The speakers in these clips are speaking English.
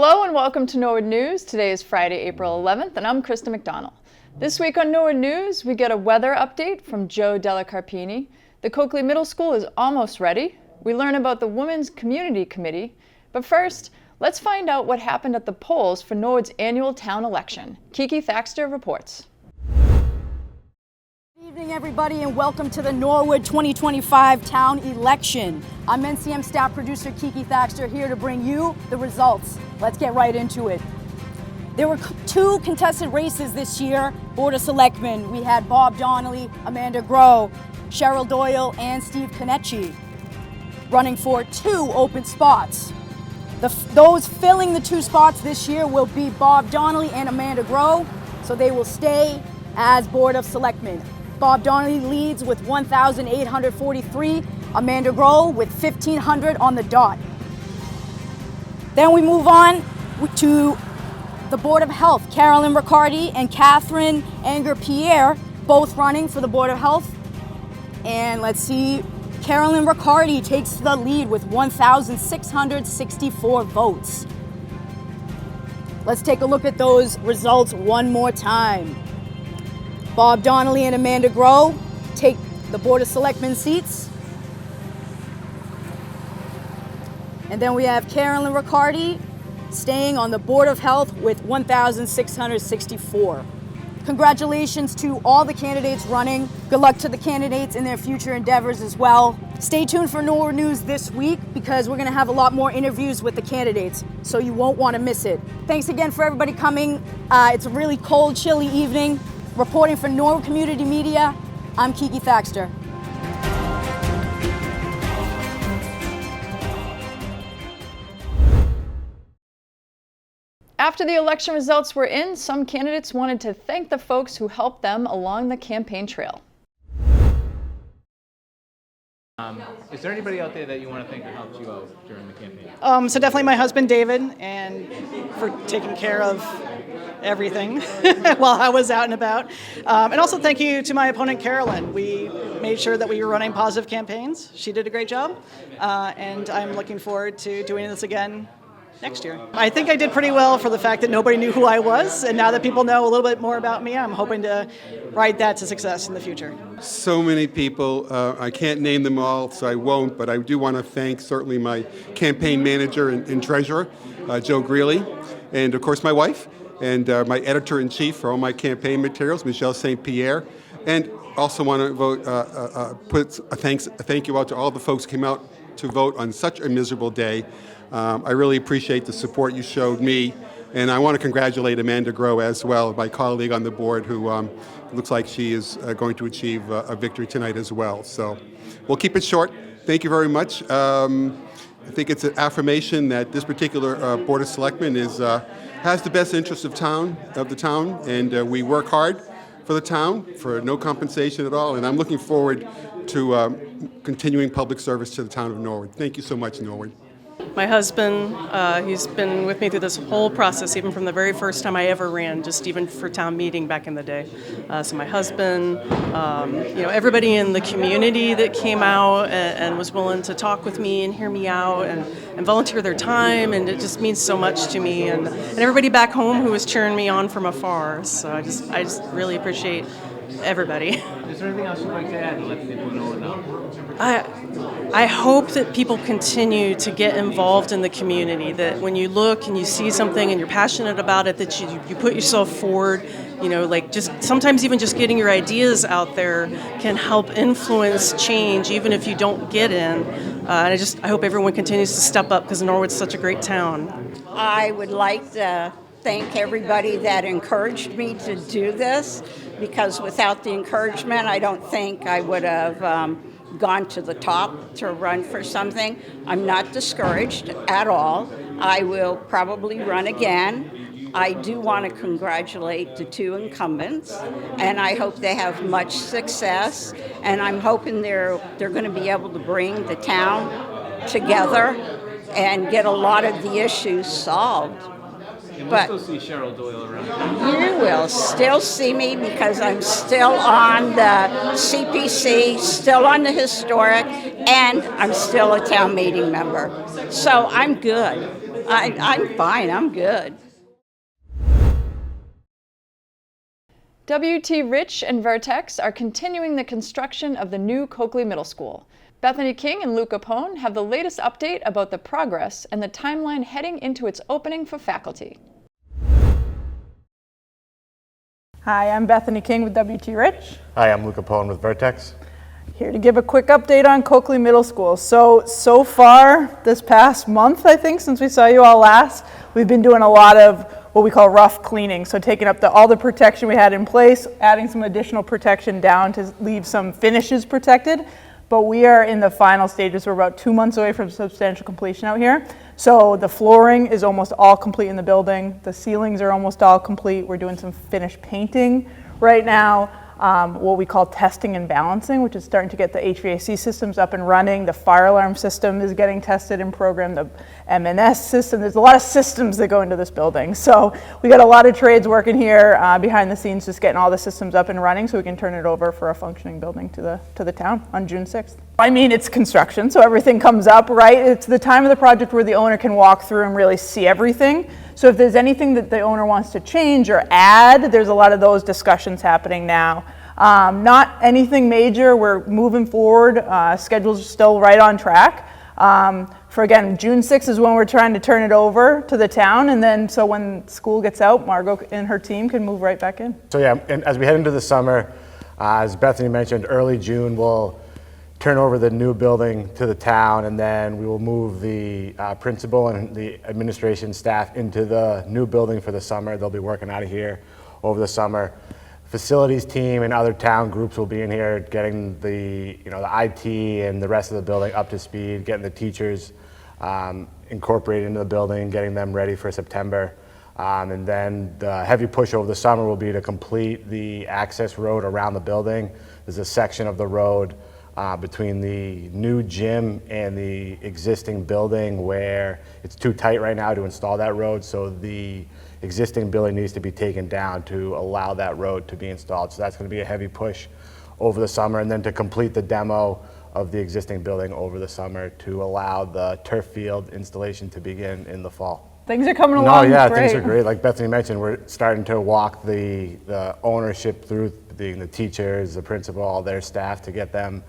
Hello and welcome to Norwood News. Today is Friday, April 11th, and I'm Krista McDonald. This week on Norwood News, we get a weather update from Joe Delacarpini. The Coakley Middle School is almost ready. We learn about the Women's Community Committee. But first, let's find out what happened at the polls for Norwood's annual town election. Kiki Thaxter reports. Good evening, everybody, and welcome to the Norwood 2025 town election. I'm NCM staff producer Kiki Thaxter here to bring you the results. Let's get right into it. There were two contested races this year. Board of Selectmen, we had Bob Donnelly, Amanda Groh, Cheryl Doyle, and Steve Konecki running for two open spots. Those filling the two spots this year will be Bob Donnelly and Amanda Groh, so they will stay as Board of Selectmen. Bob Donnelly leads with 1,843, Amanda Groh with 1,500 on the dot. Then we move on to the Board of Health. Carolyn Riccardi and Catherine Anger-Pierre, both running for the Board of Health. And let's see, Carolyn Riccardi takes the lead with 1,664 votes. Let's take a look at those results one more time. Bob Donnelly and Amanda Groh take the Board of Selectmen seats. And then we have Carolyn Riccardi staying on the Board of Health with 1,664. Congratulations to all the candidates running. Good luck to the candidates in their future endeavors as well. Stay tuned for Norwood News this week because we're going to have a lot more interviews with the candidates, so you won't want to miss it. Thanks again for everybody coming. It's a really cold, chilly evening. Reporting for Norwood Community Media, I'm Kiki Thaxter. After the election results were in, some candidates wanted to thank the folks who helped them along the campaign trail. Is there anybody out there that you want to thank that helped you out during the campaign? So definitely my husband David, and for taking care of everything while I was out and about. And also thank you to my opponent Carolyn. We made sure that we were running positive campaigns. She did a great job, and I'm looking forward to doing this again next year. I think I did pretty well for the fact that nobody knew who I was, and now that people know a little bit more about me, I'm hoping to ride that to success in the future. So many people, I can't name them all, so I won't, but I do want to thank certainly my campaign manager and treasurer, Joe Greeley, and of course my wife, and my editor-in-chief for all my campaign materials, Michelle St. Pierre, and also want to put a thank you out to all the folks who came out to vote on such a miserable day. I really appreciate the support you showed me, and I want to congratulate Amanda Groh as well, my colleague on the board, who looks like she is going to achieve a victory tonight as well. So we'll keep it short. Thank you very much. I think it's an affirmation that this particular Board of Selectmen has the best interest of the town, and we work hard for the town for no compensation at all, and I'm looking forward to continuing public service to the town of Norwood. Thank you so much, Norwood. My husband, he's been with me through this whole process, even from the very first time I ever ran, just even for town meeting back in the day. So my husband, everybody in the community that came out and was willing to talk with me and hear me out and volunteer their time, and it just means so much to me. And everybody back home who was cheering me on from afar. So I just really appreciate everybody. Is there anything else you'd like to add to let people know now? I hope that people continue to get involved in the community, that when you look and you see something and you're passionate about it, that you put yourself forward, just sometimes even just getting your ideas out there can help influence change, even if you don't get in. And I hope everyone continues to step up because Norwood's such a great town. I would like to thank everybody that encouraged me to do this, because without the encouragement, I don't think I would have gone to the top to run for something. I'm not discouraged at all. I will probably run again. I do want to congratulate the two incumbents, and I hope they have much success, and I'm hoping they're going to be able to bring the town together and get a lot of the issues solved. And we'll still see Cheryl Doyle around. You will still see me because I'm still on the CPC, still on the historic, and I'm still a town meeting member. So I'm good. I'm fine. I'm good. W.T. Rich and Vertex are continuing the construction of the new Coakley Middle School. Bethany King and Luke Capone have the latest update about the progress and the timeline heading into its opening for faculty. Hi, I'm Bethany King with WT Rich. Hi, I'm Luke Capone with Vertex. Here to give a quick update on Coakley Middle School. So far this past month, I think, since we saw you all last, we've been doing a lot of what we call rough cleaning. So taking up all the protection we had in place, adding some additional protection down to leave some finishes protected. But we are in the final stages. We're about 2 months away from substantial completion out here. So the flooring is almost all complete in the building. The ceilings are almost all complete. We're doing some finished painting right now. What we call testing and balancing, which is starting to get the HVAC systems up and running. The fire alarm system is getting tested and programmed. The M&S system. There's a lot of systems that go into this building. So we got a lot of trades working here behind the scenes, just getting all the systems up and running so we can turn it over for a functioning building to the town on June 6th. I mean, it's construction, so everything comes up, right? It's the time of the project where the owner can walk through and really see everything. So if there's anything that the owner wants to change or add, there's a lot of those discussions happening now. Not anything major. We're moving forward. Schedule's still right on track. For again, June 6th is when we're trying to turn it over to the town, and then so when school gets out, Margot and her team can move right back in. So yeah, and as we head into the summer, as Bethany mentioned, early June we'll turn over the new building to the town, and then we will move the principal and the administration staff into the new building for the summer. They'll be working out of here over the summer. Facilities team and other town groups will be in here getting the IT and the rest of the building up to speed, getting the teachers incorporated into the building, getting them ready for September. And then the heavy push over the summer will be to complete the access road around the building. There's a section of the road between the new gym and the existing building where it's too tight right now to install that road, so the existing building needs to be taken down to allow that road to be installed. So that's going to be a heavy push over the summer, and then to complete the demo of the existing building over the summer to allow the turf field installation to begin in the fall. Things are coming along. No, yeah, great. things are great. Like Bethany mentioned, we're starting to walk the ownership through the teachers, the principal, all their staff to get them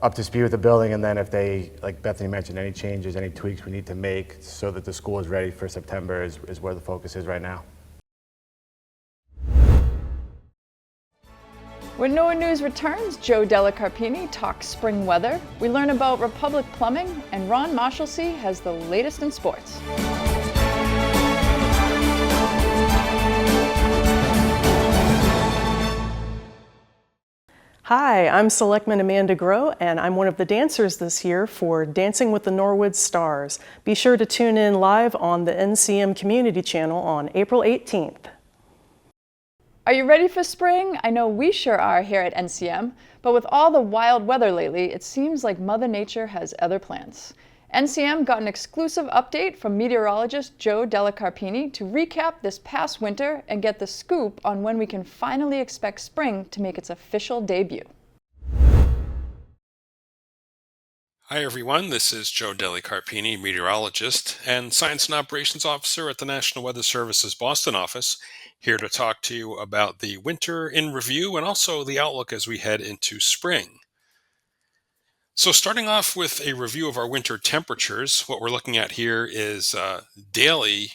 up to speed with the building, and then if they, like Bethany mentioned, any changes, any tweaks we need to make so that the school is ready for September is where the focus is right now. When Norwood News returns, Joe Della Carpini talks spring weather. We learn about Republic Plumbing, and Ron Marshalsea has the latest in sports. Hi, I'm Selectman Amanda Groh, and I'm one of the dancers this year for Dancing with the Norwood Stars. Be sure to tune in live on the NCM Community Channel on April 18th. Are you ready for spring? I know we sure are here at NCM, but with all the wild weather lately, it seems like Mother Nature has other plans. NCM got an exclusive update from meteorologist Joe Della Carpini to recap this past winter and get the scoop on when we can finally expect spring to make its official debut. Hi everyone, this is Joe Della Carpini, meteorologist and Science and Operations Officer at the National Weather Service's Boston office, here to talk to you about the winter in review and also the outlook as we head into spring. So starting off with a review of our winter temperatures, what we're looking at here is daily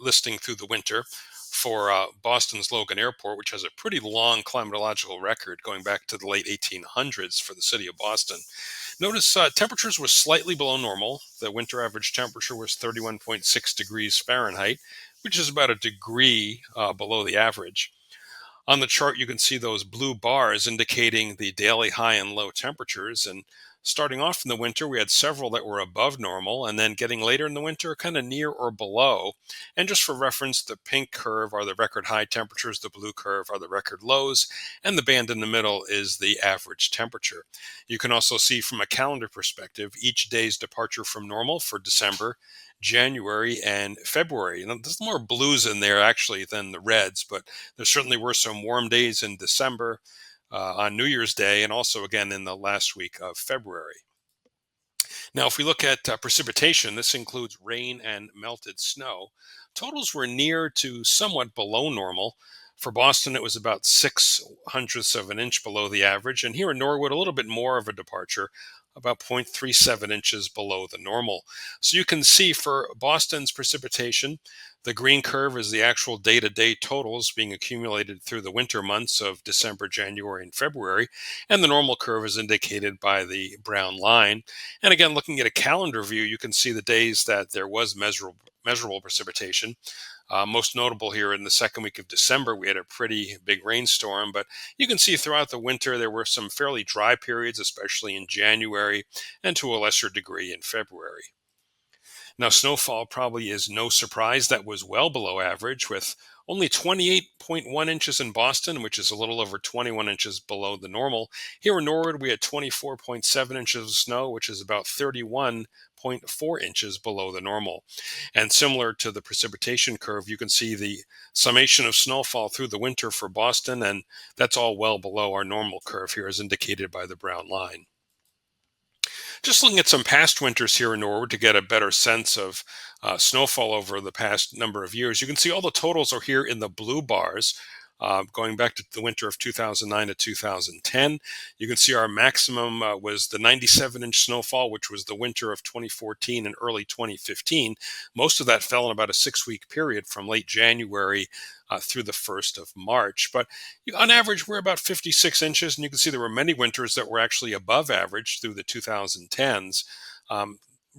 listing through the winter for Boston's Logan Airport, which has a pretty long climatological record going back to the late 1800s for the city of Boston. Notice temperatures were slightly below normal. The winter average temperature was 31.6 degrees Fahrenheit, which is about a degree below the average. On the chart, you can see those blue bars indicating the daily high and low temperatures. And starting off in the winter, we had several that were above normal, and then getting later in the winter, kind of near or below. And just for reference, the pink curve are the record high temperatures, the blue curve are the record lows, and the band in the middle is the average temperature. You can also see from a calendar perspective, each day's departure from normal for December, January, and February. There's more blues in there actually than the reds, but there certainly were some warm days in December on New Year's Day, and also again in the last week of February. Now, if we look at precipitation, this includes rain and melted snow. Totals were near to somewhat below normal. For Boston, it was about 6/100ths of an inch below the average, and here in Norwood, a little bit more of a departure, about 0.37 inches below the normal. So you can see for Boston's precipitation, the green curve is the actual day-to-day totals being accumulated through the winter months of December, January, and February, and the normal curve is indicated by the brown line. And again, looking at a calendar view, you can see the days that there was measurable precipitation. Most notable here in the second week of December, we had a pretty big rainstorm, but you can see throughout the winter there were some fairly dry periods, especially in January and to a lesser degree in February. Now, snowfall probably is no surprise. That was well below average, with only 28.1 inches in Boston, which is a little over 21 inches below the normal. Here in Norwood, we had 24.7 inches of snow, which is about 31.4 inches below the normal. And similar to the precipitation curve, you can see the summation of snowfall through the winter for Boston, and that's all well below our normal curve here, as indicated by the brown line. Just looking at some past winters here in Norwood to get a better sense of snowfall over the past number of years, you can see all the totals are here in the blue bars. Going back to the winter of 2009 to 2010, you can see our maximum was the 97-inch snowfall, which was the winter of 2014 and early 2015. Most of that fell in about a 6-week period from late January through the 1st of March. But on average, we're about 56 inches, and you can see there were many winters that were actually above average through the 2010s.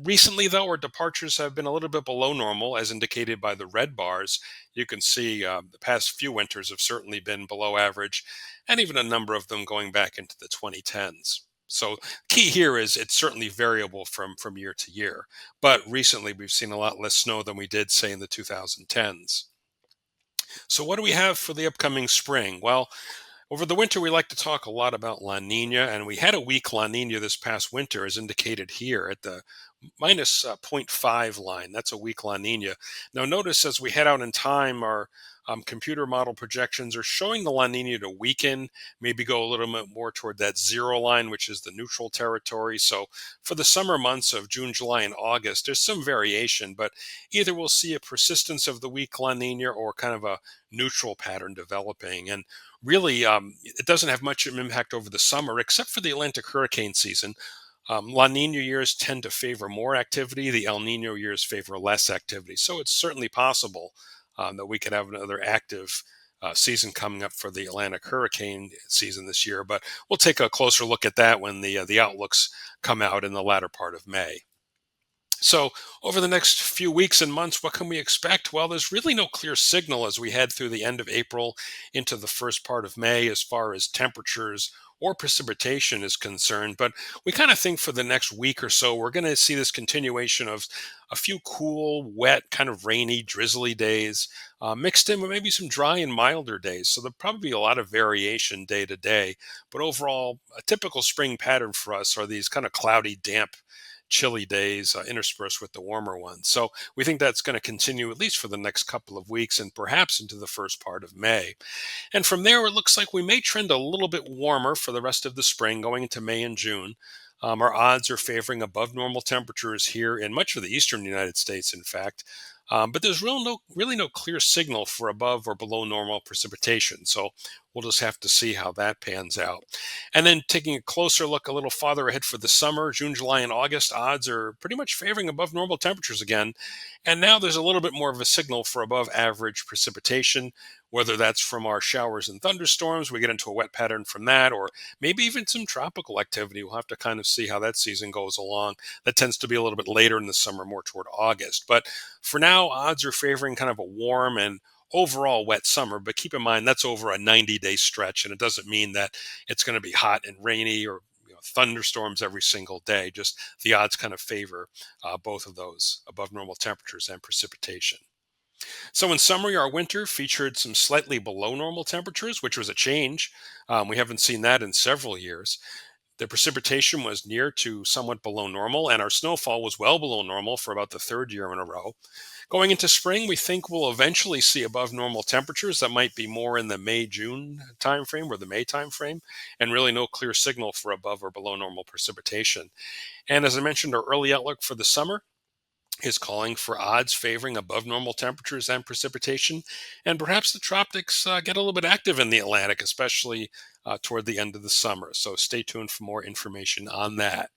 Recently, though, our departures have been a little bit below normal, as indicated by the red bars. You can see the past few winters have certainly been below average, and even a number of them going back into the 2010s. So key here is it's certainly variable from year to year. But recently, we've seen a lot less snow than we did, say, in the 2010s. So what do we have for the upcoming spring? Well, over the winter, we like to talk a lot about La Nina, and we had a weak La Nina this past winter, as indicated here at the minus zero point 0.5 line. That's a weak La Nina. Now, notice as we head out in time, our computer model projections are showing the La Nina to weaken, maybe go a little bit more toward that zero line, which is the neutral territory. So for the summer months of June, July, and August, there's some variation, but either we'll see a persistence of the weak La Nina or kind of a neutral pattern developing. And really, it doesn't have much impact over the summer, except for the Atlantic hurricane season. La Nina years tend to favor more activity. The El Nino years favor less activity. So it's certainly possible that we could have another active season coming up for the Atlantic hurricane season this year. But we'll take a closer look at that when the outlooks come out in the latter part of May. So over the next few weeks and months, what can we expect? Well, there's really no clear signal as we head through the end of April into the first part of May as far as temperatures or precipitation is concerned. But we kind of think for the next week or so, we're going to see this continuation of a few cool, wet, kind of rainy, drizzly days mixed in with maybe some dry and milder days. So there'll probably be a lot of variation day to day. But overall, a typical spring pattern for us are these kind of cloudy, damp, chilly days interspersed with the warmer ones. So we think that's going to continue at least for the next couple of weeks and perhaps into the first part of May. And from there, it looks like we may trend a little bit warmer for the rest of the spring going into May and June. Our odds are favoring above normal temperatures here in much of the eastern United States, in fact. But there's really no clear signal for above or below normal precipitation. So we'll just have to see how that pans out. And then taking a closer look a little farther ahead for the summer, June, July, and August, odds are pretty much favoring above normal temperatures again. And now there's a little bit more of a signal for above average precipitation, whether that's from our showers and thunderstorms, we get into a wet pattern from that, or maybe even some tropical activity. We'll have to kind of see how that season goes along. That tends to be a little bit later in the summer, more toward August. But for now, odds are favoring kind of a warm and overall wet summer. But keep in mind, that's over a 90-day stretch, and it doesn't mean that it's going to be hot and rainy or thunderstorms every single day. Just the odds kind of favor both of those, above normal temperatures and precipitation. So in summary, our winter featured some slightly below normal temperatures, which was a change. We haven't seen that in several years. The precipitation was near to somewhat below normal, and our snowfall was well below normal for about the third year in a row. Going into spring, we think we'll eventually see above normal temperatures that might be more in the May-June timeframe or the May timeframe, and really no clear signal for above or below normal precipitation. And as I mentioned, our early outlook for the summer is calling for odds favoring above normal temperatures and precipitation, and perhaps the tropics get a little bit active in the Atlantic, especially toward the end of the summer. So stay tuned for more information on that.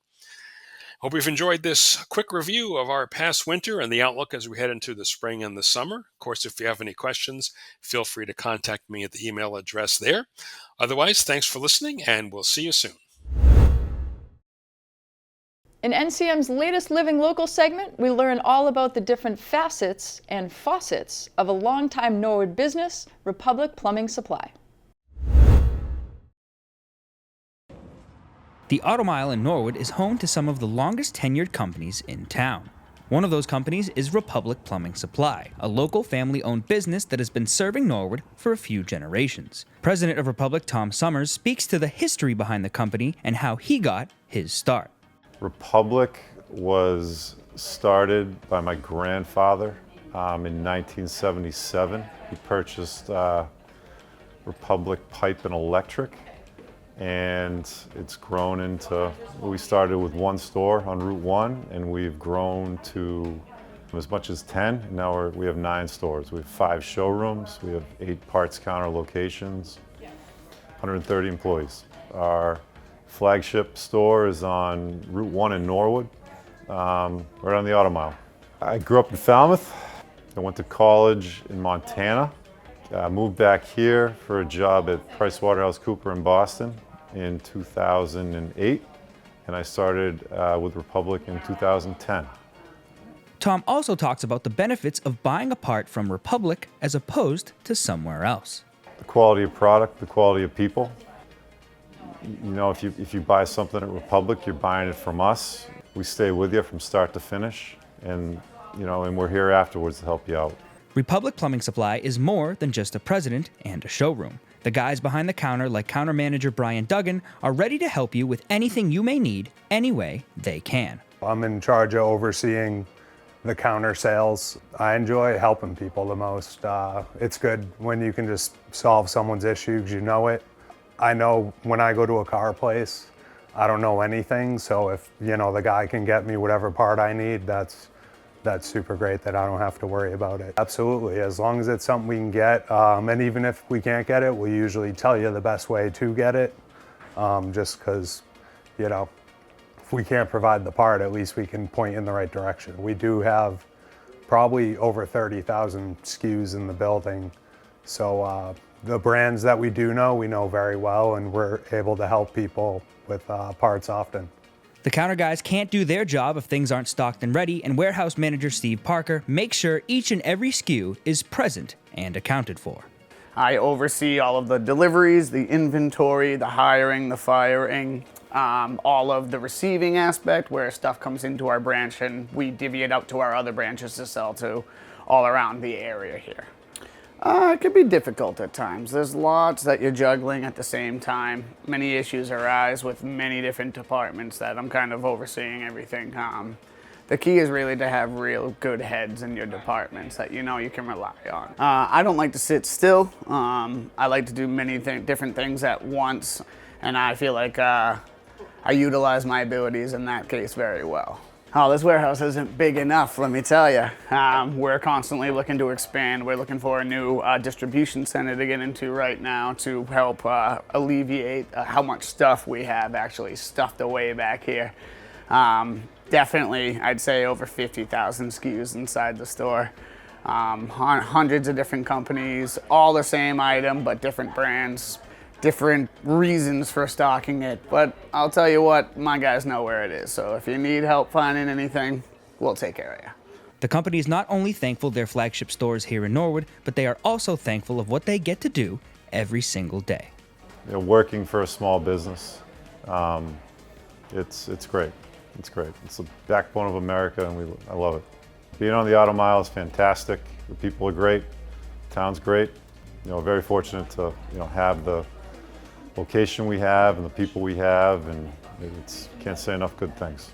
Hope you've enjoyed this quick review of our past winter and the outlook as we head into the spring and the summer. Of course, if you have any questions, feel free to contact me at the email address there. Otherwise, thanks for listening, and we'll see you soon. In NCM's latest Living Local segment, we learn all about the different facets and faucets of a longtime Norwood business, Republic Plumbing Supply. The Auto Mile in Norwood is home to some of the longest tenured companies in town. One of those companies is Republic Plumbing Supply, a local family-owned business that has been serving Norwood for a few generations. President of Republic, Tom Summers, speaks to the history behind the company and how he got his start. Republic was started by my grandfather in 1977. He purchased Republic Pipe and Electric, and it's grown into, we started with one store on Route 1, and we've grown to as much as 10, and now we have 9 stores. We have 5 showrooms, we have 8 parts counter locations, 130 employees. Our flagship store is on Route 1 in Norwood, right on the Auto Mile. I grew up in Falmouth. I went to college in Montana. I moved back here for a job at PricewaterhouseCoopers in Boston in 2008, and I started with Republic in 2010. Tom also talks about the benefits of buying a part from Republic as opposed to somewhere else. The quality of product, the quality of people. You know, if you buy something at Republic, you're buying it from us. We stay with you from start to finish, and we're here afterwards to help you out. Republic Plumbing Supply is more than just a president and a showroom. The guys behind the counter, like counter manager Brian Duggan, are ready to help you with anything you may need, any way they can. I'm in charge of overseeing the counter sales. I enjoy helping people the most. It's good when you can just solve someone's issues, you know it. I know when I go to a car place, I don't know anything, so if the guy can get me whatever part I need, that's super great that I don't have to worry about it. Absolutely, as long as it's something we can get, and even if we can't get it, we usually tell you the best way to get it, just because, if we can't provide the part, at least we can point in the right direction. We do have probably over 30,000 SKUs in the building, so the brands that we do know, we know very well, and we're able to help people with parts often. The counter guys can't do their job if things aren't stocked and ready, and warehouse manager Steve Parker makes sure each and every SKU is present and accounted for. I oversee all of the deliveries, the inventory, the hiring, the firing, all of the receiving aspect where stuff comes into our branch and we divvy it out to our other branches to sell to all around the area here. It can be difficult at times. There's lots that you're juggling at the same time. Many issues arise with many different departments that I'm kind of overseeing everything. The key is really to have real good heads in your departments that you can rely on. I don't like to sit still. I like to do many different things at once, and I feel like I utilize my abilities in that case very well. Oh, this warehouse isn't big enough, let me tell you. We're constantly looking to expand. We're looking for a new distribution center to get into right now to help alleviate how much stuff we have actually stuffed away back here. Definitely, I'd say over 50,000 SKUs inside the store. Hundreds of different companies, all the same item, but different brands. Different reasons for stocking it, but I'll tell you what, my guys know where it is, so if you need help finding anything, we'll take care of you. The company is not only thankful their flagship stores here in Norwood, but they are also thankful of what they get to do every single day. Working for a small business, it's great. It's great. It's the backbone of America, and I love it. Being on the Auto Mile is fantastic. The people are great. The town's great. Very fortunate to have the location we have and the people we have, and can't say enough good things.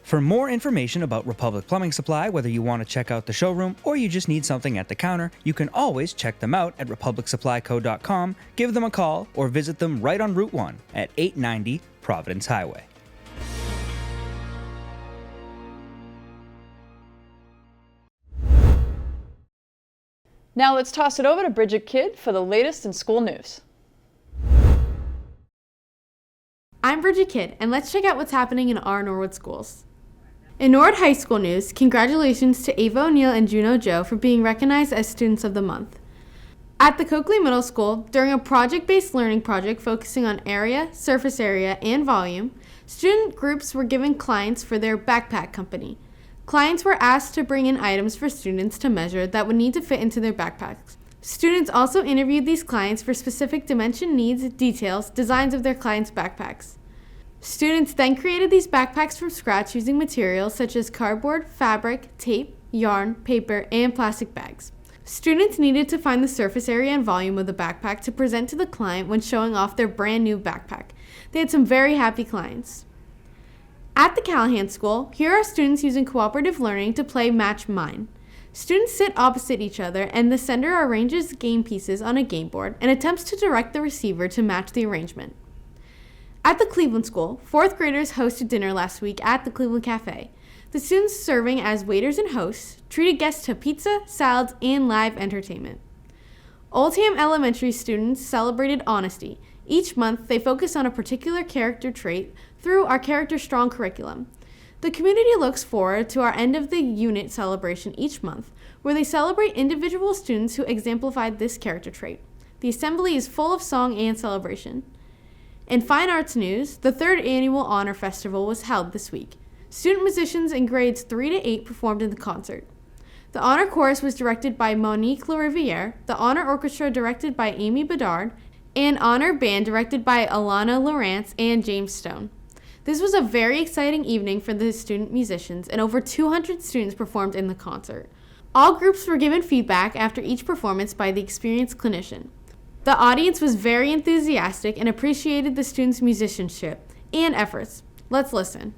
For more information about Republic Plumbing Supply, whether you want to check out the showroom or you just need something at the counter, you can always check them out at republicsupplyco.com, give them a call, or visit them right on Route 1 at 890 Providence Highway. Now let's toss it over to Bridget Kidd for the latest in school news. I'm Bridget Kidd, and let's check out what's happening in our Norwood schools. In Norwood High School news, congratulations to Ava O'Neill and Juno Joe for being recognized as Students of the Month. At the Coakley Middle School, during a project-based learning project focusing on area, surface area, and volume, student groups were given clients for their backpack company. Clients were asked to bring in items for students to measure that would need to fit into their backpacks. Students also interviewed these clients for specific dimension needs, details, designs of their clients' backpacks. Students then created these backpacks from scratch using materials such as cardboard, fabric, tape, yarn, paper, and plastic bags. Students needed to find the surface area and volume of the backpack to present to the client when showing off their brand new backpack. They had some very happy clients. At the Callahan School, here are students using cooperative learning to play Match Mine. Students sit opposite each other and the sender arranges game pieces on a game board and attempts to direct the receiver to match the arrangement. At the Cleveland School, 4th graders hosted dinner last week at the Cleveland Cafe. The students serving as waiters and hosts treated guests to pizza, salads, and live entertainment. Oldham Elementary students celebrated honesty. Each month, they focus on a particular character trait through our Character Strong curriculum. The community looks forward to our end of the unit celebration each month, where they celebrate individual students who exemplified this character trait. The assembly is full of song and celebration. In fine arts news, the 3rd annual Honor Festival was held this week. Student musicians in grades 3 to 8 performed in the concert. The Honor Chorus was directed by Monique Lariviere, the Honor Orchestra directed by Amy Bedard, and Honor Band directed by Alana Lawrence and James Stone. This was a very exciting evening for the student musicians, and over 200 students performed in the concert. All groups were given feedback after each performance by the experienced clinician. The audience was very enthusiastic and appreciated the students' musicianship and efforts. Let's listen.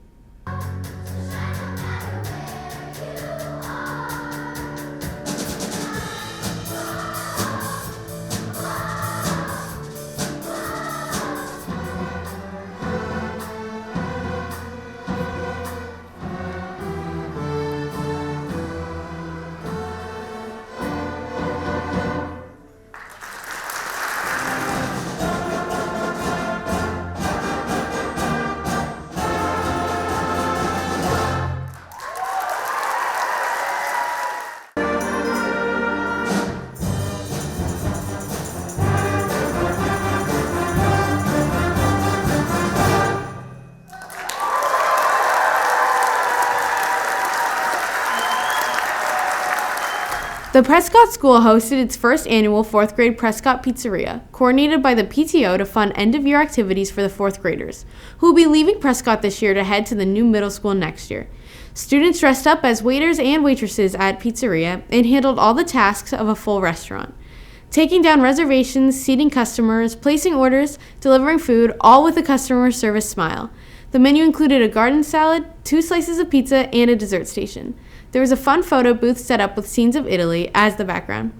The Prescott School hosted its first annual 4th grade Prescott Pizzeria, coordinated by the PTO to fund end-of-year activities for the 4th graders, who will be leaving Prescott this year to head to the new middle school next year. Students dressed up as waiters and waitresses at Pizzeria and handled all the tasks of a full restaurant. Taking down reservations, seating customers, placing orders, delivering food, all with a customer service smile. The menu included a garden salad, 2 slices of pizza, and a dessert station. There was a fun photo booth set up with scenes of Italy as the background.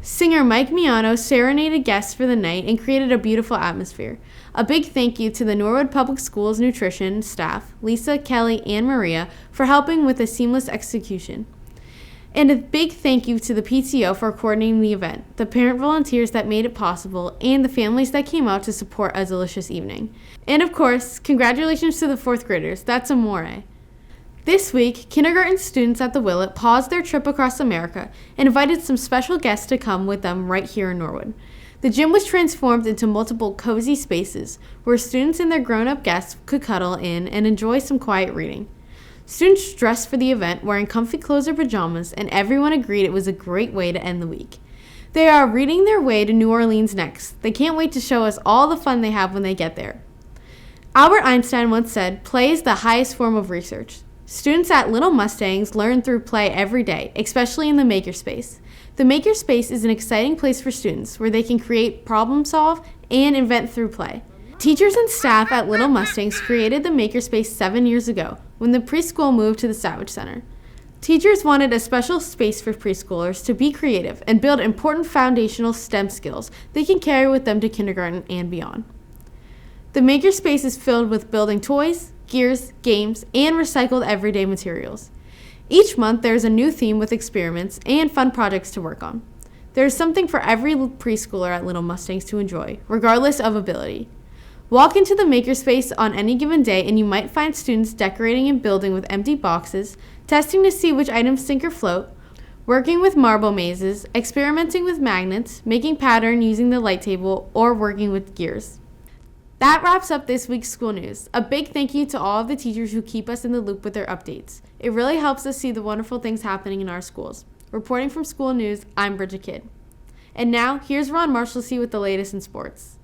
Singer Mike Miano serenaded guests for the night and created a beautiful atmosphere. A big thank you to the Norwood Public Schools nutrition staff, Lisa, Kelly, and Maria, for helping with a seamless execution. And a big thank you to the PTO for coordinating the event, the parent volunteers that made it possible, and the families that came out to support a delicious evening. And of course, congratulations to the 4th graders. That's amore. This week, kindergarten students at the Willett paused their trip across America and invited some special guests to come with them right here in Norwood. The gym was transformed into multiple cozy spaces where students and their grown-up guests could cuddle in and enjoy some quiet reading. Students dressed for the event wearing comfy clothes or pajamas, and everyone agreed it was a great way to end the week. They are reading their way to New Orleans next. They can't wait to show us all the fun they have when they get there. Albert Einstein once said, "Play is the highest form of research." Students at Little Mustangs learn through play every day, especially in the makerspace. The makerspace is an exciting place for students where they can create, problem solve, and invent through play. Teachers and staff at Little Mustangs created the Makerspace 7 years ago when the preschool moved to the Savage Center. Teachers wanted a special space for preschoolers to be creative and build important foundational STEM skills they can carry with them to kindergarten and beyond. The Makerspace is filled with building toys, gears, games, and recycled everyday materials. Each month there is a new theme with experiments and fun projects to work on. There is something for every preschooler at Little Mustangs to enjoy, regardless of ability. Walk into the Makerspace on any given day and you might find students decorating and building with empty boxes, testing to see which items sink or float, working with marble mazes, experimenting with magnets, making pattern using the light table, or working with gears. That wraps up this week's school news. A big thank you to all of the teachers who keep us in the loop with their updates. It really helps us see the wonderful things happening in our schools. Reporting from School News, I'm Bridget Kidd. And now, here's Ron Marshalsea with the latest in sports.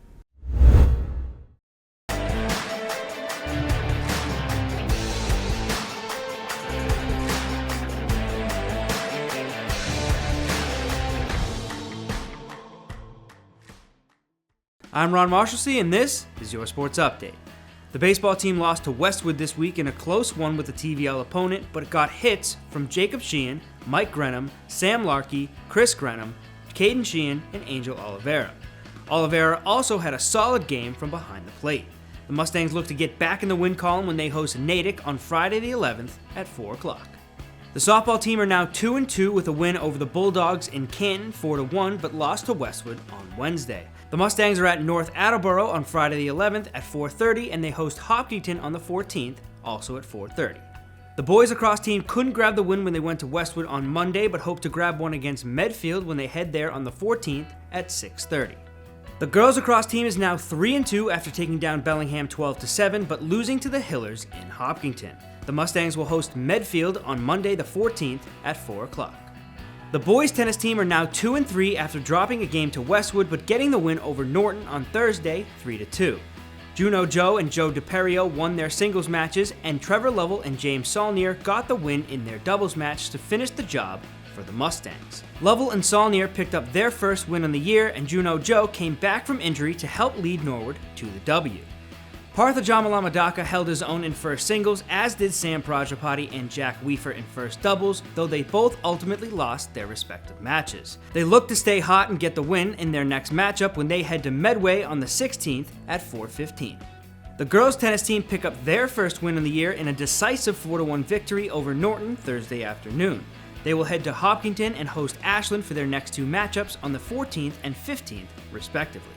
I'm Ron Marshalsea, and this is your sports update. The baseball team lost to Westwood this week in a close one with a TVL opponent, but it got hits from Jacob Sheehan, Mike Grenham, Sam Larkey, Chris Grenham, Caden Sheehan, and Angel Oliveira. Oliveira also had a solid game from behind the plate. The Mustangs look to get back in the win column when they host Natick on Friday the 11th at 4 o'clock. The softball team are now 2-2 with a win over the Bulldogs in Canton 4-1, but lost to Westwood on Wednesday. The Mustangs are at North Attleboro on Friday the 11th at 4:30, and they host Hopkinton on the 14th, also at 4:30. The boys lacrosse team couldn't grab the win when they went to Westwood on Monday, but hope to grab one against Medfield when they head there on the 14th at 6:30. The girls lacrosse team is now 3-2 after taking down Bellingham 12-7, but losing to the Hillers in Hopkinton. The Mustangs will host Medfield on Monday the 14th at 4 o'clock. The boys tennis team are now 2-3 after dropping a game to Westwood, but getting the win over Norton on Thursday 3-2. Juno Joe and Joe DePerio won their singles matches, and Trevor Lovell and James Saulnier got the win in their doubles match to finish the job for the Mustangs. Lovell and Saulnier picked up their first win on the year, and Juno Joe came back from injury to help lead Norwood to the W. Partha Jamalamadaka held his own in first singles, as did Sam Prajapati and Jack Weafer in first doubles, though they both ultimately lost their respective matches. They look to stay hot and get the win in their next matchup when they head to Medway on the 16th at 4:15. The girls tennis team pick up their first win of the year in a decisive 4-1 victory over Norton Thursday afternoon. They will head to Hopkinton and host Ashland for their next two matchups on the 14th and 15th, respectively.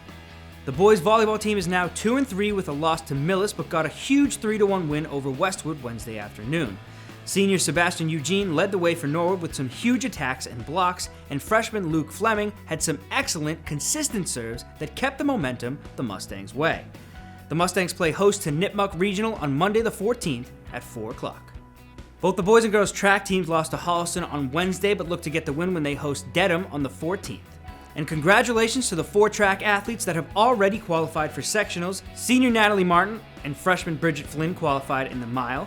The boys volleyball team is now 2-3 with a loss to Millis, but got a huge 3-1 win over Westwood Wednesday afternoon. Senior Sebastian Eugene led the way for Norwood with some huge attacks and blocks, and freshman Luke Fleming had some excellent, consistent serves that kept the momentum the Mustangs' way. The Mustangs play host to Nipmuc Regional on Monday the 14th at 4 o'clock. Both the boys and girls track teams lost to Holliston on Wednesday, but look to get the win when they host Dedham on the 14th. And congratulations to the 4 track athletes that have already qualified for sectionals. Senior Natalie Martin and freshman Bridget Flynn qualified in the mile,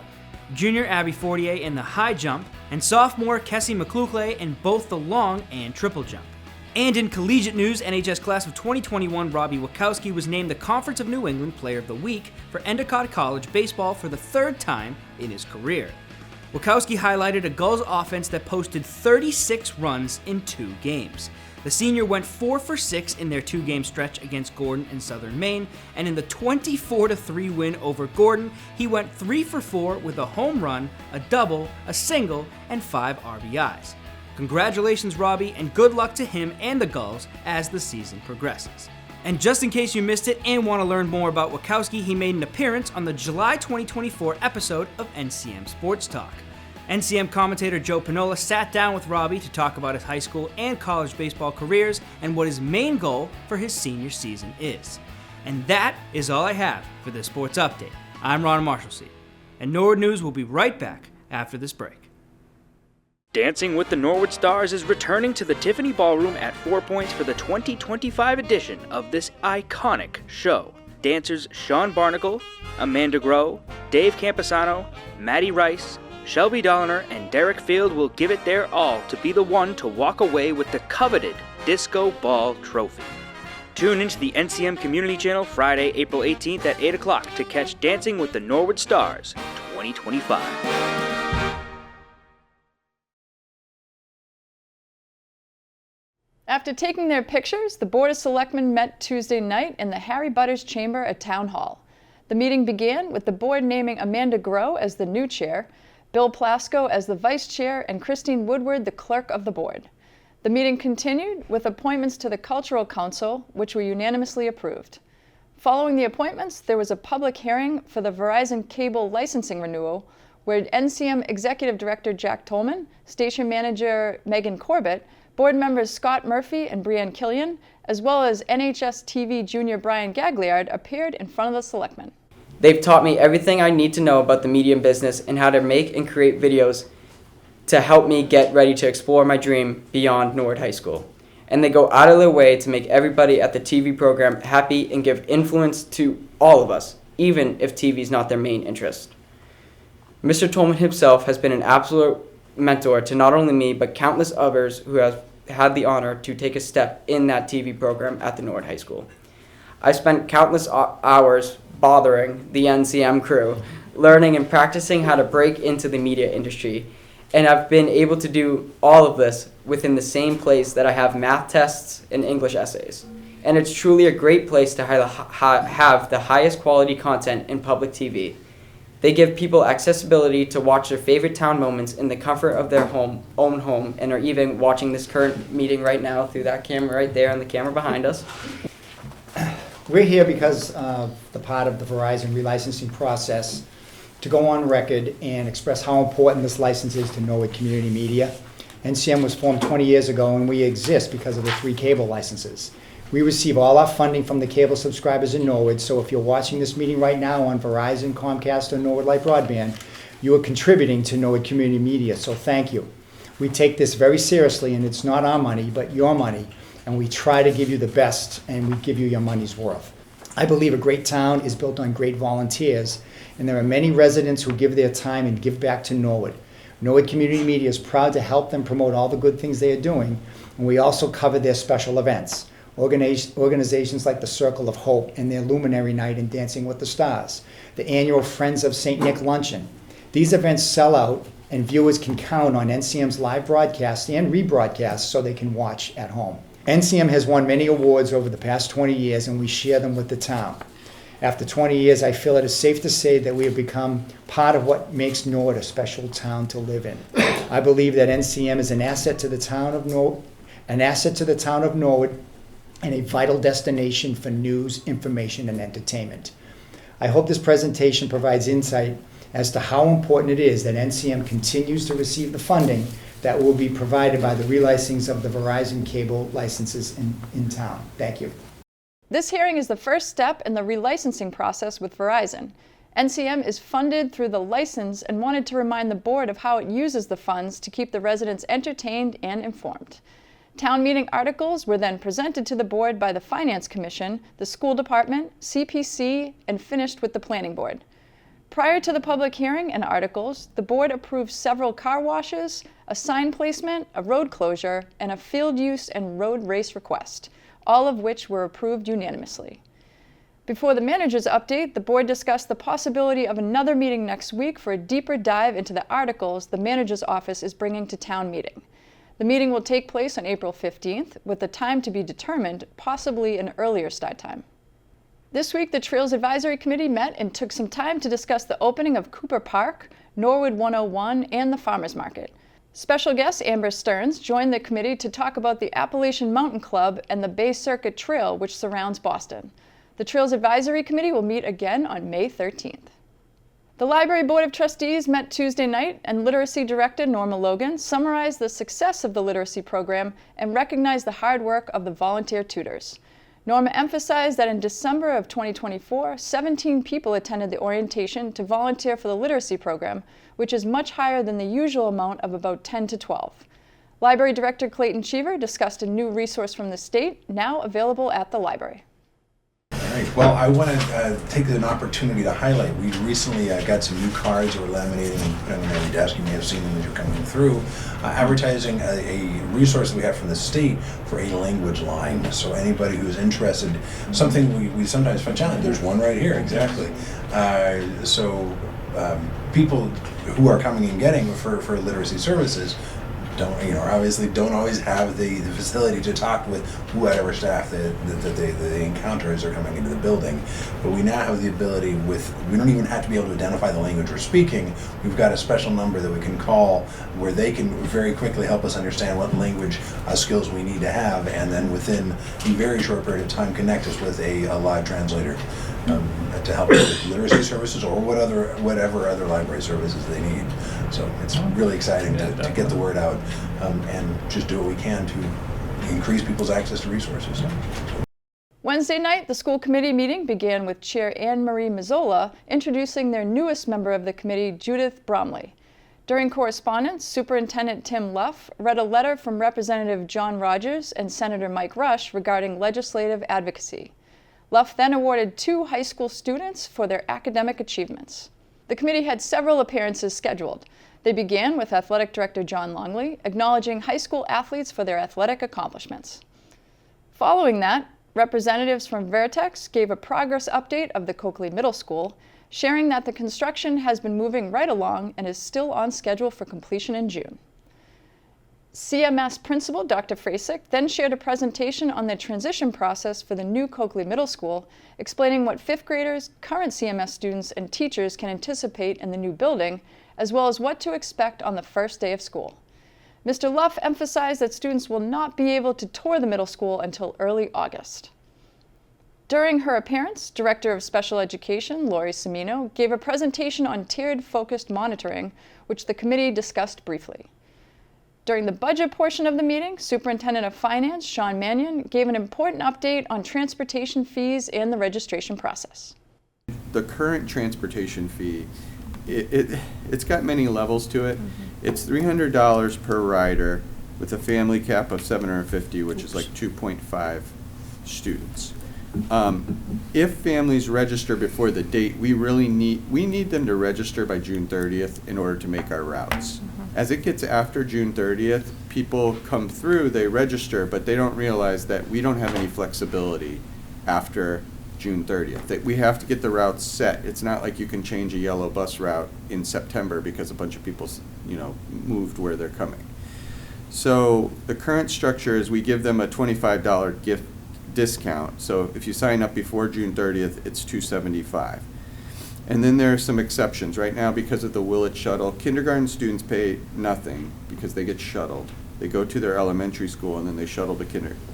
junior Abby Fortier in the high jump, and sophomore Kessie McCluchley in both the long and triple jump. And in collegiate news, NHS class of 2021 Robbie Wachowski was named the Conference of New England Player of the Week for Endicott College baseball for the 3rd time in his career. Wachowski highlighted a Gulls offense that posted 36 runs in 2 games. The senior went 4 for 6 in their 2-game stretch against Gordon in Southern Maine, and in the 24-3 win over Gordon, he went 3 for 4 with a home run, a double, a single, and 5 RBIs. Congratulations, Robbie, and good luck to him and the Gulls as the season progresses. And just in case you missed it and want to learn more about Wachowski, he made an appearance on the July 2024 episode of NCM Sports Talk. NCM commentator Joe Pinola sat down with Robbie to talk about his high school and college baseball careers and what his main goal for his senior season is. And that is all I have for this sports update. I'm Ron Marshalsea, and Norwood News will be right back after this break. Dancing with the Norwood Stars is returning to the Tiffany Ballroom at 4 Points for the 2025 edition of this iconic show. Dancers Sean Barnacle, Amanda Groh, Dave Camposano, Maddie Rice, Shelby Dolliner, and Derek Field will give it their all to be the one to walk away with the coveted Disco Ball Trophy. Tune into the NCM Community Channel Friday, April 18th at 8 o'clock to catch Dancing with the Norwood Stars 2025. After taking their pictures, the Board of Selectmen met Tuesday night in the Harry Butters Chamber at Town Hall. The meeting began with the board naming Amanda Groh as the new chair, Bill Plasko as the vice chair, and Christine Woodward the clerk of the board. The meeting continued with appointments to the Cultural Council, which were unanimously approved. Following the appointments, there was a public hearing for the Verizon cable licensing renewal, where NCM Executive Director Jack Tolman, Station Manager Megan Corbett, board members Scott Murphy and Brianne Killian, as well as NHS TV junior Brian Gagliard, appeared in front of the selectmen. They've taught me everything I need to know about the media business and how to make and create videos to help me get ready to explore my dream beyond Norwood High School. And they go out of their way to make everybody at the TV program happy and give influence to all of us, even if TV is not their main interest. Mr. Tolman himself has been an absolute mentor to not only me, but countless others who have had the honor to take a step in that TV program at the Norwood High School. I spent countless hours bothering the NCM crew, learning and practicing how to break into the media industry, and I've been able to do all of this within the same place that I have math tests and English essays. And it's truly a great place to have the highest quality content in public TV. They give people accessibility to watch their favorite town moments in the comfort of their own home, and are even watching this current meeting right now through that camera right there and the camera behind us. We're here because of the part of the Verizon relicensing process to go on record and express how important this license is to Norwood Community Media. NCM was formed 20 years ago, and we exist because of the 3 cable licenses. We receive all our funding from the cable subscribers in Norwood, so if you're watching this meeting right now on Verizon, Comcast, or Norwood Light Broadband, you are contributing to Norwood Community Media, so thank you. We take this very seriously, and it's not our money, but your money, and we try to give you the best, and we give you your money's worth. I believe a great town is built on great volunteers, and there are many residents who give their time and give back to Norwood. Norwood Community Media is proud to help them promote all the good things they are doing, and we also cover their special events. Organizations like the Circle of Hope and their Luminary Night and Dancing with the Stars, the annual Friends of St. Nick Luncheon. These events sell out, and viewers can count on NCM's live broadcasts and rebroadcasts so they can watch at home. NCM has won many awards over the past 20 years, and we share them with the town. After 20 years, I feel it is safe to say that we have become part of what makes Norwood a special town to live in. I believe that NCM is an asset to the town of Norwood, and a vital destination for news, information, and entertainment. I hope this presentation provides insight as to how important it is that NCM continues to receive the funding that will be provided by the relicensing of the Verizon cable licenses in town. Thank you. This hearing is the first step in the relicensing process with Verizon. NCM is funded through the license and wanted to remind the board of how it uses the funds to keep the residents entertained and informed. Town meeting articles were then presented to the board by the Finance Commission, the School Department, CPC, and finished with the Planning Board. Prior to the public hearing and articles, the board approved several car washes, a sign placement, a road closure, and a field use and road race request, all of which were approved unanimously. Before the manager's update, the board discussed the possibility of another meeting next week for a deeper dive into the articles the manager's office is bringing to town meeting. The meeting will take place on April 15th, with the time to be determined, possibly an earlier start time. This week, the Trails Advisory Committee met and took some time to discuss the opening of Cooper Park, Norwood 101, and the Farmers Market. Special guest Amber Stearns joined the committee to talk about the Appalachian Mountain Club and the Bay Circuit Trail, which surrounds Boston. The Trails Advisory Committee will meet again on May 13th. The Library Board of Trustees met Tuesday night, and Literacy Director Norma Logan summarized the success of the literacy program and recognized the hard work of the volunteer tutors. Norma emphasized that in December of 2024, 17 people attended the orientation to volunteer for the literacy program, which is much higher than the usual amount of about 10 to 12. Library Director Clayton Cheever discussed a new resource from the state, now available at the library. Right. Well, I want to take an opportunity to highlight. We recently got some new cards that we're laminating and putting on every desk. You may have seen them as you're coming through. Advertising a resource that we have from the state for a language line. So anybody who's interested, something we sometimes find challenging. There's one right here, exactly. People who are coming and getting for literacy services obviously don't always have the facility to talk with whatever staff that they encounter as they're coming into the building. But we now have the ability we don't even have to be able to identify the language we're speaking. We've got a special number that we can call where they can very quickly help us understand what language skills we need to have, and then within a very short period of time connect us with a live translator to help with literacy services or whatever other library services they need. So it's really exciting to get the word out and just do what we can to increase people's access to resources. Wednesday night, the school committee meeting began with Chair Anne Marie Mazzola introducing their newest member of the committee, Judith Bromley. During correspondence, Superintendent Tim Luff read a letter from Representative John Rogers and Senator Mike Rush regarding legislative advocacy. Luff then awarded 2 high school students for their academic achievements. The committee had several appearances scheduled. They began with Athletic Director John Longley, acknowledging high school athletes for their athletic accomplishments. Following that, representatives from Vertex gave a progress update of the Coakley Middle School, sharing that the construction has been moving right along and is still on schedule for completion in June. CMS Principal Dr. Frasick then shared a presentation on the transition process for the new Coakley Middle School, explaining what 5th graders, current CMS students, and teachers can anticipate in the new building, as well as what to expect on the first day of school. Mr. Luff emphasized that students will not be able to tour the middle school until early August. During her appearance, Director of Special Education, Lori Cimino, gave a presentation on tiered focused monitoring, which the committee discussed briefly. During the budget portion of the meeting, Superintendent of Finance, Sean Mannion, gave an important update on transportation fees and the registration process. The current transportation fee, it's got many levels to it. It's $300 per rider with a family cap of 750, which is like 2.5 students. If families register before the date, we need them to register by June 30th in order to make our routes. As it gets after June 30th, people come through, they register, but they don't realize that we don't have any flexibility after June 30th. That we have to get the routes set. It's not like you can change a yellow bus route in September because a bunch of people, moved where they're coming. So the current structure is we give them a $25 gift discount. So if you sign up before June 30th, it's $275. And then there are some exceptions. Right now, because of the Willett shuttle, kindergarten students pay nothing because they get shuttled. They go to their elementary school and then they shuttle to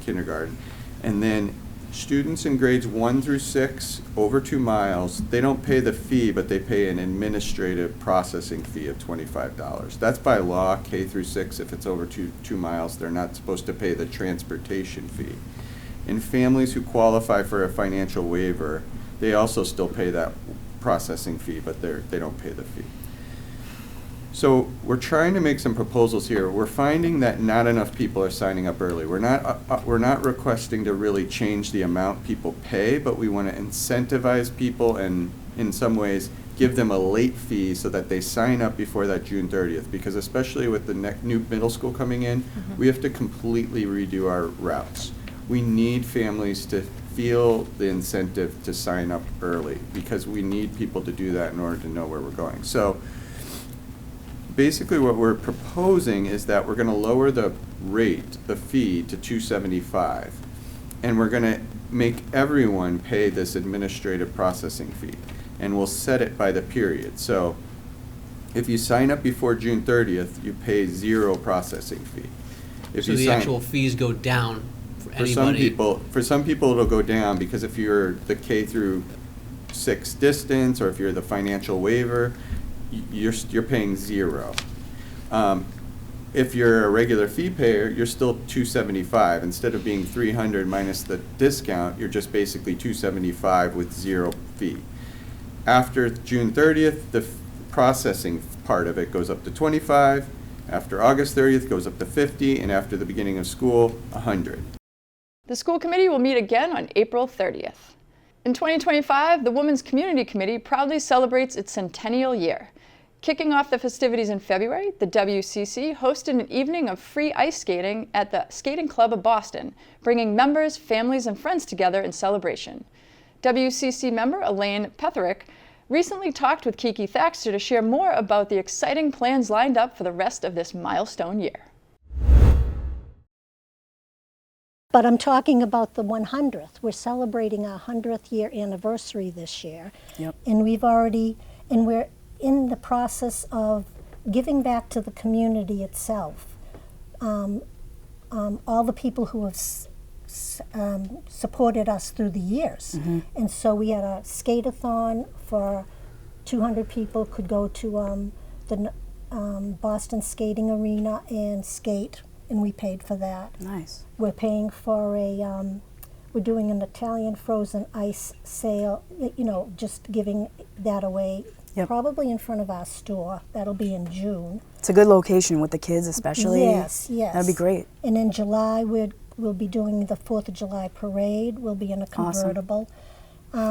kindergarten. And then students in grades 1 through 6 over 2 miles, they don't pay the fee, but they pay an administrative processing fee of $25. That's by law, K through 6. If it's over 2 miles, they're not supposed to pay the transportation fee. And families who qualify for a financial waiver, they also still pay that processing fee, but they don't pay the fee. So we're trying to make some proposals here. We're finding that not enough people are signing up early. We're not requesting to really change the amount people pay, but we want to incentivize people and in some ways give them a late fee so that they sign up before that June 30th, because especially with the new middle school coming in, we have to completely redo our routes. We need families to feel the incentive to sign up early because we need people to do that in order to know where we're going. So basically what we're proposing is that we're going to lower the fee to $275, and we're going to make everyone pay this administrative processing fee, and we'll set it by the period. So if you sign up before June 30th, you pay 0 processing fee. So the actual fees go down for anybody? For some people it'll go down because if you're the K through 6 distance or if you're the financial waiver, you're paying 0. If you're a regular fee payer, you're still $275. Instead of being $300 minus the discount, you're just basically $275 with 0 fee. After June 30th, the processing part of it goes up to $25. After August 30th, it goes up to $50, and after the beginning of school, $100. The school committee will meet again on April 30th. In 2025, the Women's Community Committee proudly celebrates its centennial year. Kicking off the festivities in February, the WCC hosted an evening of free ice skating at the Skating Club of Boston, bringing members, families, and friends together in celebration. WCC member Elaine Petherick recently talked with Kiki Thaxter to share more about the exciting plans lined up for the rest of this milestone year. But I'm talking about the 100th. We're celebrating our 100th year anniversary this year. Yep. And we're in the process of giving back to the community itself. All the people who have supported us through the years. Mhm. And so we had a skate-a-thon for 200 people could go to the Boston Skating Arena and skate, and we paid for that. Nice. We're paying for we're doing an Italian frozen ice sale, just giving that away. Yep. Probably in front of our store. That'll be in June. It's a good location with the kids especially. Yes, yes. That'd be great. And in July, we'll be doing the 4th of July parade. We'll be in a convertible.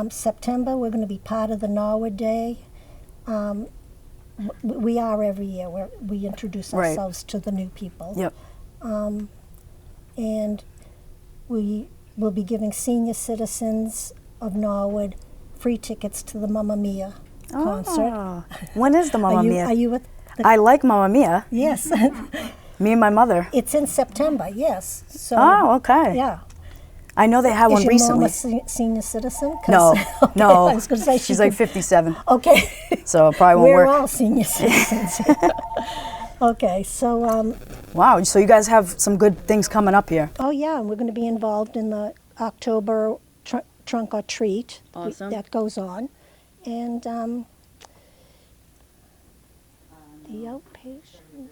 September, we're going to be part of the Norwood Day. We are every year. We introduce Right. ourselves to the new people. Yep. And we will be giving senior citizens of Norwood free tickets to the Mamma Mia concert. Oh. When is the Mamma Mia? Are you at I like Mamma Mia. Yes. Me and my mother. It's in September, yes. So, Oh, okay. Yeah. I know they had Is one your recently. mom a senior citizen? 'Cause- No, Okay, no. I was gonna say She's like 57. Okay. So it probably won't We're work. all senior citizens. Okay, so Wow, so you guys have some good things coming up here. oh yeah, and we're going to be involved in the October trunk or treat. Awesome. That goes on, and the outpatient.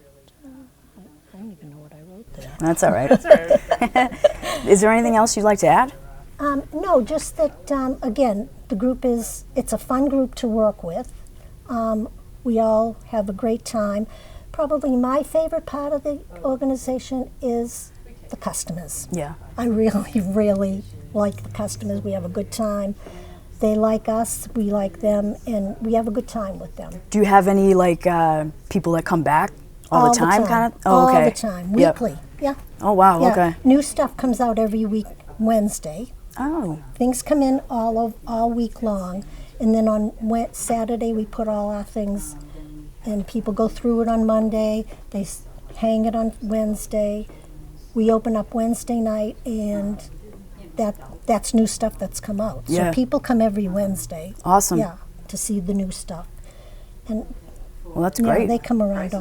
I don't even know what I wrote there. That's all right. Is there anything else you'd like to add? No, just that, again, the group it's a fun group to work with. We all have a great time. Probably my favorite part of the organization is the customers. Yeah. I really, really like the customers. We have a good time. They like us, we like them, and we have a good time with them. Do you have any people that come back all the time? Kind of. Oh, okay. All the time, Yep. weekly. Yeah. Oh wow. Yeah. Okay. New stuff comes out every week, Wednesday. Oh. Things come in all week long, and then on Saturday we put all our things, and people go through it on Monday. They hang it on Wednesday. We open up Wednesday night, and that's new stuff that's come out. Yeah. So people come every Wednesday. Awesome. Yeah, to see the new stuff, and Well, that's yeah, great. they come around.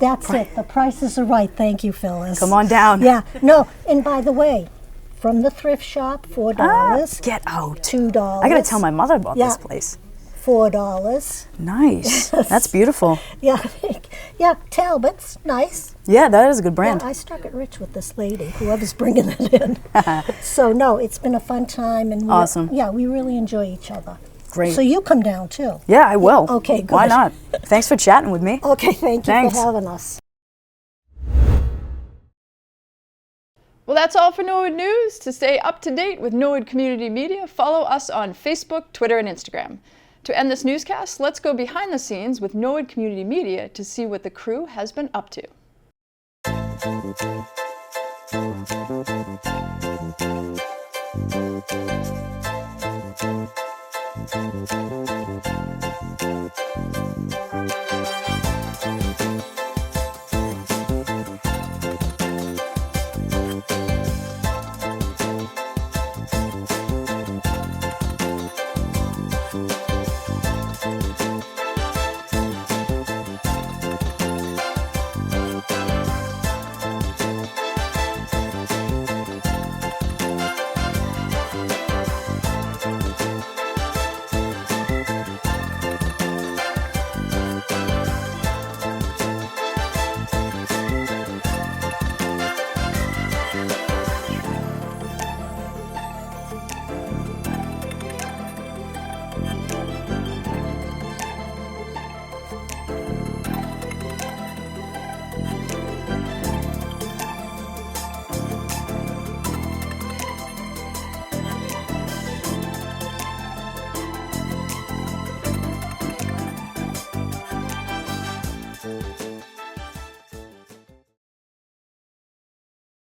That's it. The prices are right. Thank you, Phyllis. Come on down. Yeah. No. And by the way, from the thrift shop, $4. Get out. $2. I gotta tell my mother about Yeah. this place. $4. Nice. Yes. That's beautiful. Yeah. Yeah. Talbot's nice. Yeah, that is a good brand. Yeah, I struck it rich with this lady, whoever's bringing it in. So no, it's been a fun time, and Awesome. Yeah, we really enjoy each other. Great. So you come down too. Yeah, I will. Okay, good. Why not? Thanks for chatting with me. Okay, thank you Thanks. for having us. Well, that's all for Norwood News. To stay up to date with Norwood Community Media, follow us on Facebook, Twitter, and Instagram. To end this newscast, let's go behind the scenes with Norwood Community Media to see what the crew has been up to.